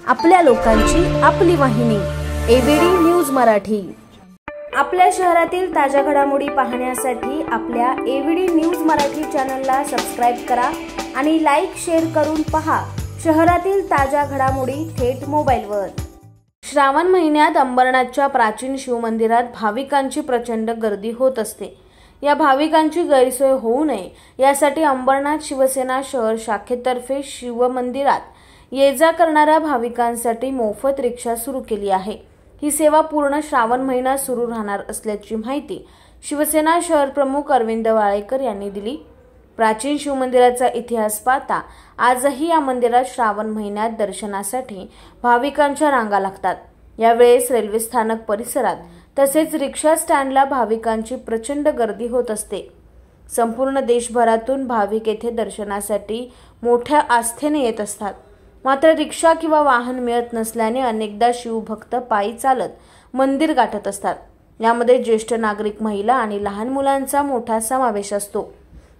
आपल्या लोकांची आपली वाहिनी एबीडी न्यूज मराठी। आपल्या शहरातील ताज्या घडामोडी पाहण्यासाठी आपल्या एबीडी न्यूज मराठी चॅनलला सबस्क्राइब करा आणि लाईक शेअर करून पहा शहरातील ताज्या घडामोडी थेट मोबाईलवर। श्रावण महिन्यात अंबरनाथच्या प्राचीन शिवमंदिरात भाविकांची प्रचंड गर्दी होत असते। या भाविकांची गैरसोय होऊ नये यासाठी अंबरनाथ शिवसेना शहर शाखेतर्फे शिवमंदिरात ये-जा करणाऱ्या भाविकांसाठी मोफत रिक्षा सुरू केली आहे। ही सेवा पूर्ण श्रावण महिना सुरू राहणार असल्याची माहिती शिवसेना शहर प्रमुख अरविंद वाळेकर यांनी दिली। प्राचीन शिवमंदिराचा इतिहास पाहता आजही या मंदिरात श्रावण महिन्यात दर्शनासाठी भाविकांच्या रांगा लागतात। यावेळेस रेल्वे स्थानक परिसरात तसेच रिक्षा स्टँडला भाविकांची प्रचंड गर्दी होत असते। संपूर्ण देशभरातून भाविक येथे दर्शनासाठी मोठ्या आस्थेने येत असतात। मात्र रिक्षा किंवा वाहन मिळत नसल्याने अनेकदा शिवभक्त पायी चालत मंदिर गाठत असतात। यामध्ये ज्येष्ठ नागरिक, महिला आणि लहान मुलांचा मोठा समावेश असतो।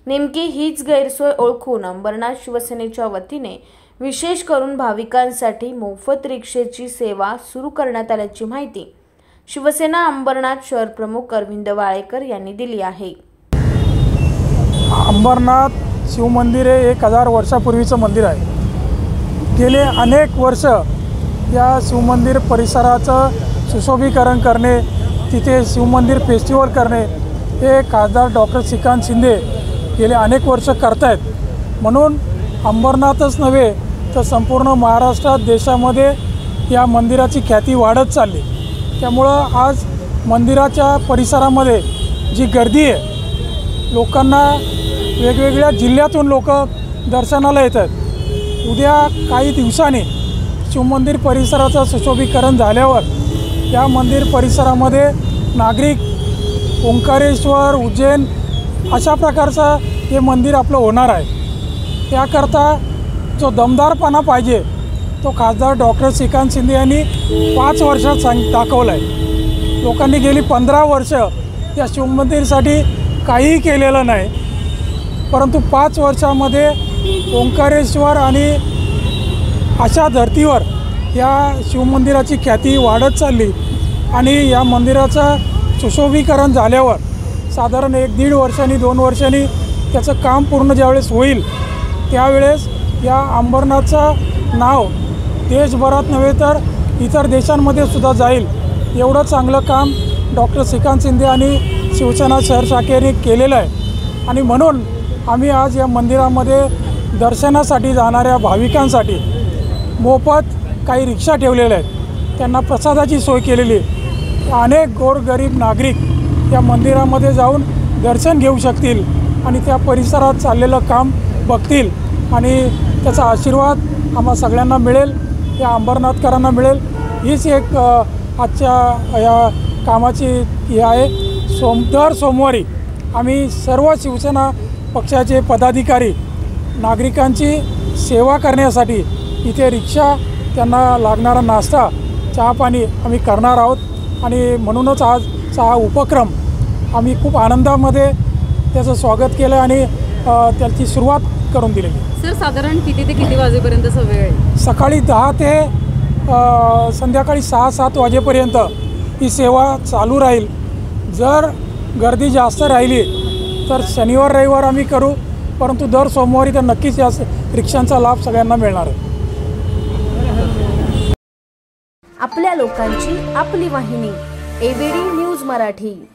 नेमकी हीच गैरसोय ओळखून अंबरनाथ शिवसेनेच्या वतीने विशेष करून भाविकांसाठी मोफत रिक्षेची सेवा सुरू करण्यात आल्याची माहिती शिवसेना अंबरनाथ शहर प्रमुख अरविंद वाळेकर यांनी दिली आहे। अंबरनाथ शिवमंदिर हे 1000 वर्षापूर्वीचं मंदिर आहे। गेले अनेक वर्ष या शिवमंदिर परिसराचं सुशोभीकरण करणे, तिथे शिवमंदिर फेस्टिवल करणे हे खासदार डॉक्टर श्रीकांत शिंदे गेले अनेक वर्ष करतायत। म्हणून अंबरनाथच नव्हे तर संपूर्ण महाराष्ट्रात, देशामध्ये या मंदिराची ख्याती वाढत चालली। त्यामुळं आज मंदिराच्या परिसरामध्ये जी गर्दी आहे, लोकांना वेगवेगळ्या जिल्ह्यातून लोक दर्शनाला येतात। उद्या काही दिवसांनी शिवमंदिर परिसराचं सुशोभीकरण झाल्यावर या मंदिर परिसरामध्ये नागरिक ओंकारेश्वर, उज्जैन अशा प्रकारचं हे मंदिर आपलं होणार आहे। त्याकरता जो दमदारपणा पाहिजे तो खासदार डॉक्टर श्रीकांत शिंदे यांनी 5 वर्षात दाखवला आहे। लोकांनी गेली 15 वर्ष या शिवमंदिरासाठी काहीही केलेलं नाही, परंतु 5 वर्षामध्ये ओंकारेश्वर आणि अशा धर्तीवर या शिवमंदिराची ख्याती वाढत चालली आणि या मंदिराचं सुशोभीकरण झाल्यावर साधारण 1-1.5 वर्षांनी 2 वर्षांनी त्याचं काम पूर्ण ज्यावेळेस होईल त्यावेळेस या अंबरनाथचं नाव देशभरात नव्हे तर इतर देशांमध्ये सुद्धा जाईल। एवढं चांगलं काम डॉक्टर श्रीकांत शिंदे आणि शिवसेना शहर शाखेने केलेलं आहे आणि म्हणून आम्ही आज या मंदिरामध्ये दर्शनासाठी जाणाऱ्या भाविकांसाठी मोफत काही रिक्षा ठेवलेल्या आहेत। त्यांना प्रसादाची सोय केलेली आहे। अनेक गोरगरीब नागरिक या मंदिरामध्ये जाऊन दर्शन घेऊ शकतील आणि त्या परिसरात चाललेलं काम बघतील आणि त्याचा आशीर्वाद आम्हा सगळ्यांना मिळेल, या अंबरनाथकरांना मिळेल। हीच एक आजच्या या कामाची हे आहे। दर सोमवारी आम्ही सर्व शिवसेना पक्षाचे पदाधिकारी नागरिकांची सेवा करण्यासाठी इथे रिक्षा, त्यांना लागणारा नाश्ता, चहा पाणी आम्ही करणार आहोत आणि म्हणूनच आजचा हा उपक्रम आम्ही खूप आनंदामध्ये त्याचं स्वागत केलं आणि त्याची सुरुवात करून दिलेली। सर, साधारण किती ते किती वाजेपर्यंतचा वेळ आहे? सकाळी 10 ते संध्याकाळी 6-7 वाजेपर्यंत ही सेवा चालू राहील। जर गर्दी जास्त राहिली तर शनिवार रविवार आम्ही करू, परंतु दर सोमवारी तर नक्कीच या रिक्षांचा लाभ सगळ्यांना मिळणार आहे। आपल्या लोकांची आपली वाहिनी एबीडी न्यूज मराठी।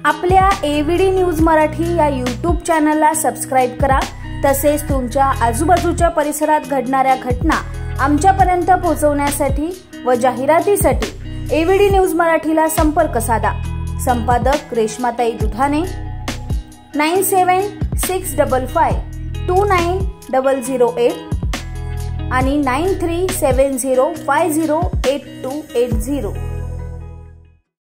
आपल्या एबीडी न्यूज मराठी या यूट्यूब चॅनलला सबस्क्राइब करा। तसेच तुमच्या आजूबाजूच्या परिसरात घडणाऱ्या घटना आमच्यापर्यंत पोहोचवण्यासाठी व जाहिरातीसाठी एबीडी न्यूज मराठीला संपर्क साधा। संपादक रेश्माताई दुधाने, 9765529008 आणि 9370508280।